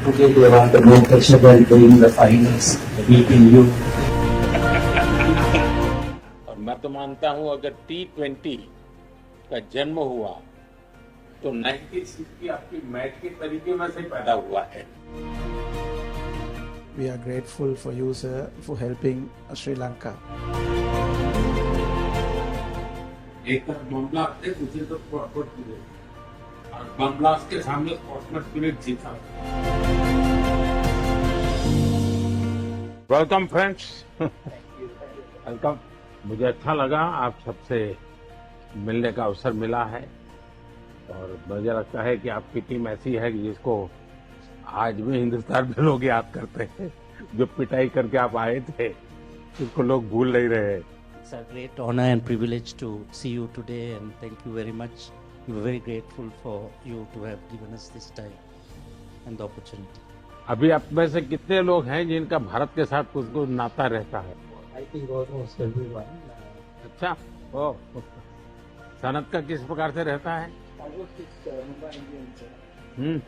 Today they want the more pressure than playing the finals, beating you. और मैं तो मानता हूं अगर T20 का जन्म हुआ तो 96 की आपकी मैच के तरीके में से पैदा हुआ है। We are grateful for you, sir, for helping Sri Lanka. एक तरफ बम ब्लास्ट है, दूसरी तरफ स्पोर्ट्समैन स्पिरिट, और बम ब्लास्ट के सामने स्पोर्ट्समैन स्पिरिट जीता। Welcome friends, welcome. मुझे अच्छा लगा आप सबसे मिलने का अवसर मिला है और मुझे लगता है कि आपकी टीम ऐसी है कि जिसको आज भी हिंदुस्तान में लोग याद करते हैं। जो पिटाई करके आप आए थे उसको लोग भूल नहीं रहे। It's a great honor and privilege to see you today, and thank you very much. We're very grateful for you to have given us this time and the opportunity. अभी आप में से कितने लोग हैं जिनका भारत के साथ कुछ नाता रहता है? I think almost everyone. अच्छा, ओ सनत का किस प्रकार से रहता है? Almost Mumbai Indians.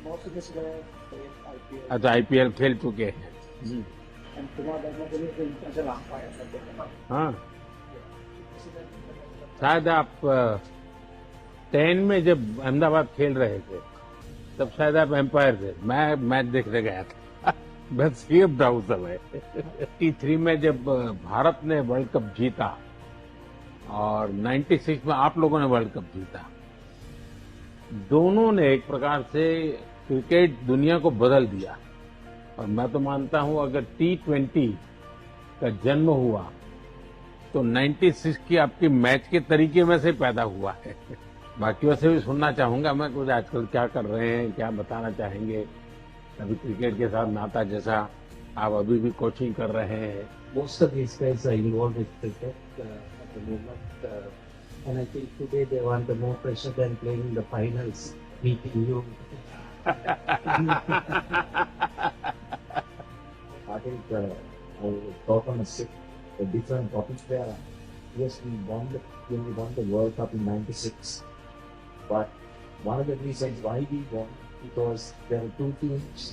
Most of us were played IPL. अच्छा, आईपीएल खेल चुके हैं। And Kumar Dharmadhan is the international umpire at the moment. हाँ, शायद आप 10 में जब अहमदाबाद खेल रहे थे तब शायद आप एम्पायर थे। मैं मैच देखने गया था। मैं सीएम था उस समय। T3 में जब भारत ने वर्ल्ड कप जीता और 96 में आप लोगों ने वर्ल्ड कप जीता, दोनों ने एक प्रकार से क्रिकेट दुनिया को बदल दिया। और मैं तो मानता हूं अगर T20 का जन्म हुआ तो 96 की आपकी मैच के तरीके में से पैदा हुआ है। बाकियों से भी सुनना चाहूंगा मैं, कुछ आजकल क्या कर रहे हैं, क्या बताना चाहेंगे। अभी क्रिकेट के साथ नाता जैसा आप अभी भी कोचिंग कर रहे हैं। Most of these guys are involved with cricket at the moment. And I think today they want the more pressure than playing the finals, beating you. I think I will talk on a different topic there. Yes, when we won the World Cup in '96, but one of the reasons why we won because there were two teams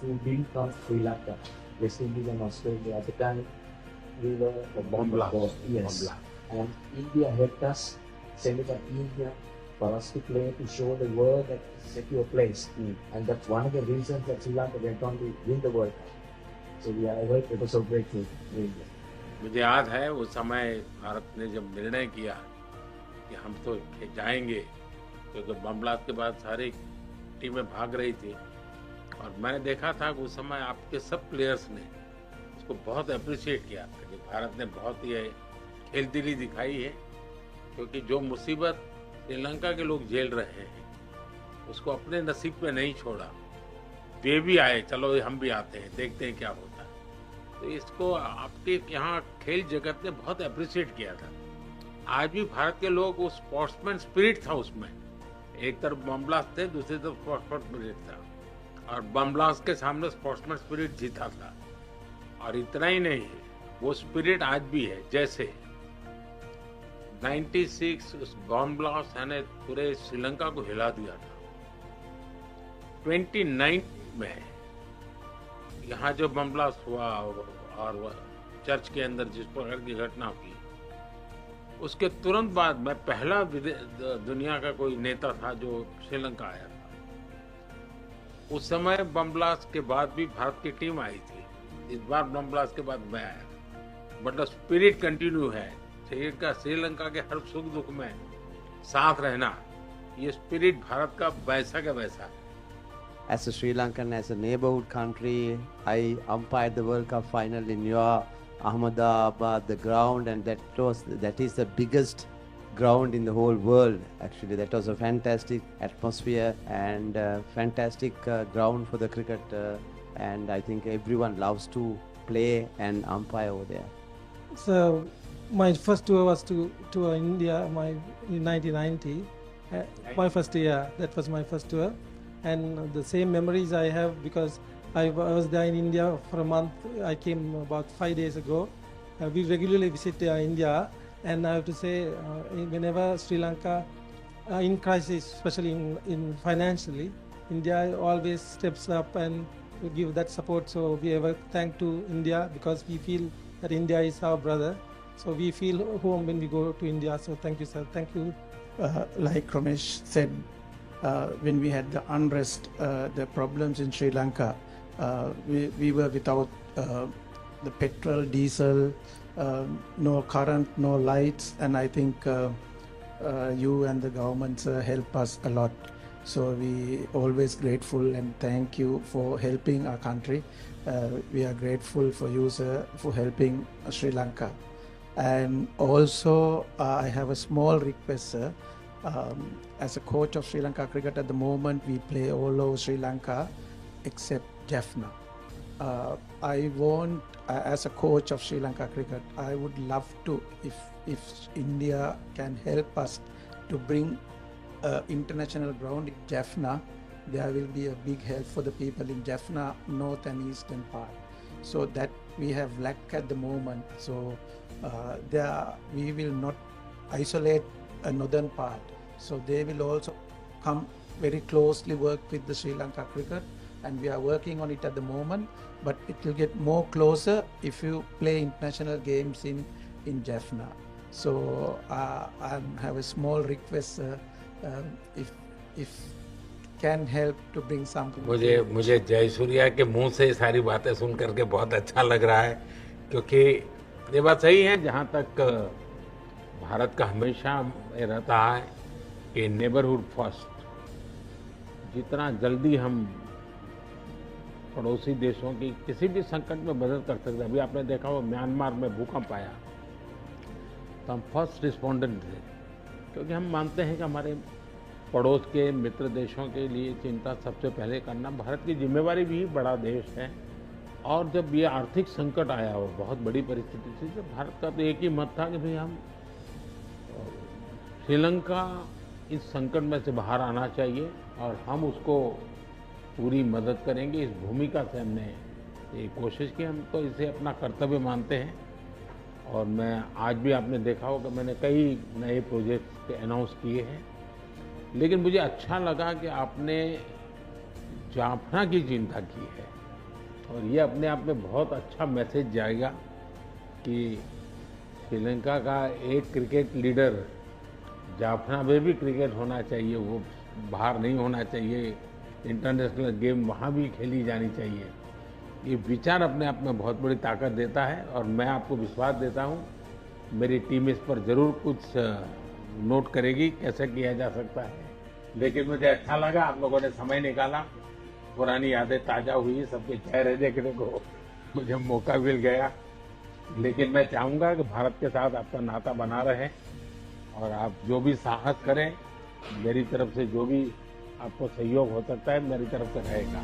who didn't come to Sri Lanka, West Indies and Australia. At the time, we were the Bomb blast. Yes, and India helped us, send it to India for us to play, to show the world that it's a secure place. And that's one of the reasons that Sri Lanka went on to win the World Cup. So we are ever so grateful to India. मुझे याद है उस समय भारत ने जब निर्णय किया कि हम तो जाएंगे, क्योंकि बम ब्लास्ट के बाद सारी टीमें भाग रही थी, और मैंने देखा था कि उस समय आपके सब प्लेयर्स ने उसको बहुत अप्रिशिएट किया था कि भारत ने बहुत ही खेलदिली दिखाई है, क्योंकि जो मुसीबत श्रीलंका के लोग झेल रहे हैं उसको अपने नसीब पे नहीं छोड़ा। वे भी आए, चलो हम भी आते हैं, देखते हैं क्या होता है। तो इसको आपके यहाँ खेल जगत ने बहुत अप्रिशिएट किया था। आज भी भारत के लोग, वो स्पोर्ट्समैन स्पिरिट था उसमें। एक तरफ बम ब्लास्ट थे, दूसरी तरफ स्पोर्ट्समैन स्पिरिट था, और बम ब्लास्ट के सामने स्पोर्ट्समैन स्पिरिट जीता था। और इतना ही नहीं, वो स्पिरिट आज भी है। जैसे 96 उस बम ब्लास्ट ने पूरे श्रीलंका को हिला दिया था। 29 में यहाँ जो बम ब्लास्ट हुआ और चर्च के अंदर जिस प्रकार की घटना हुई, उसके तुरंत बाद मैं पहला दुनिया का कोई नेता था जो श्रीलंका आया था। उस समय बम ब्लास्ट के बाद भी भारत की टीम आई थी। इस बार बम ब्लास्ट के बाद मैं आया, बट द स्पिरिट कंटिन्यू है। श्रीलंका के हर सुख दुख में साथ रहना, ये स्पिरिट भारत का वैसा का वैसा है। As a Sri Lankan, as a neighborhood country, I umpired the World Cup final in your Ahmedabad, the ground, and that is the biggest ground in the whole world. Actually, that was a fantastic atmosphere and fantastic ground for the cricket, and I think everyone loves to play and umpire over there. So my first tour was to India in 1990. My first year, that was my first tour. And the same memories I have because I was there in India for a month. I came about 5 days ago. We regularly visit India, and I have to say, whenever Sri Lanka in crisis, especially in financially, India always steps up and give that support. So we ever thank to India because we feel that India is our brother. So we feel home when we go to India. So thank you, sir. Thank you. Like Ramesh said, when we had the unrest, the problems in Sri Lanka, we were without the petrol, diesel, no current, no lights, and I think you and the governments help us a lot. So we always grateful and thank you for helping our country. We are grateful for you, sir, for helping Sri Lanka. And also, I have a small request, sir. As a coach of Sri Lanka cricket at the moment, we play all over Sri Lanka except Jaffna. I want, as a coach of Sri Lanka cricket, I would love to, if India can help us to bring international ground in Jaffna, there will be a big help for the people in Jaffna, north and eastern part. So that we have lack at the moment. So we will not isolate a northern part. So they will also come very closely work with the Sri Lanka cricket, and we are working on it at the moment, but it will get more closer if you play international games in Jaffna. So I have a small request, if can help to bring something. मुझे जयसूर्या के मुंह से ये सारी बातें सुन करके बहुत अच्छा लग रहा है, क्योंकि ये बात सही है। जहाँ तक भारत का हमेशा ये रहता है कि नेबरहुड फर्स्ट, जितना जल्दी हम पड़ोसी देशों की किसी भी संकट में मदद कर सकते हैं। अभी आपने देखा वो म्यांमार में भूकंप आया तो हम फर्स्ट रिस्पोंडेंट थे, क्योंकि हम मानते हैं कि हमारे पड़ोस के मित्र देशों के लिए चिंता सबसे पहले करना भारत की जिम्मेवारी भी। बड़ा देश है, और जब ये आर्थिक संकट आया और बहुत बड़ी परिस्थिति थी, तो भारत का तो एक ही मत था कि भाई हम श्रीलंका इस संकट में से बाहर आना चाहिए और हम उसको पूरी मदद करेंगे। इस भूमिका से हमने ये कोशिश की, हम तो इसे अपना कर्तव्य मानते हैं। और मैं आज भी आपने देखा होगा मैंने कई नए प्रोजेक्ट अनाउंस किए हैं, लेकिन मुझे अच्छा लगा कि आपने जाफना की चिंता की है, और ये अपने आप में बहुत अच्छा मैसेज जाएगा कि श्रीलंका का एक क्रिकेट लीडर, जाफना में भी क्रिकेट होना चाहिए, वो बाहर नहीं होना चाहिए, इंटरनेशनल गेम वहाँ भी खेली जानी चाहिए। ये विचार अपने आप में बहुत बड़ी ताकत देता है, और मैं आपको विश्वास देता हूँ मेरी टीम इस पर ज़रूर कुछ नोट करेगी कैसे किया जा सकता है। लेकिन मुझे अच्छा लगा आप लोगों ने समय निकाला, पुरानी यादें ताज़ा हुई, सबके चेहरे देखने को मुझे मौका मिल गया। लेकिन मैं चाहूँगा कि भारत के साथ आपका नाता बना रहे, और आप जो भी साहस करें, मेरी तरफ से जो भी आपको सहयोग हो सकता है मेरी तरफ से रहेगा।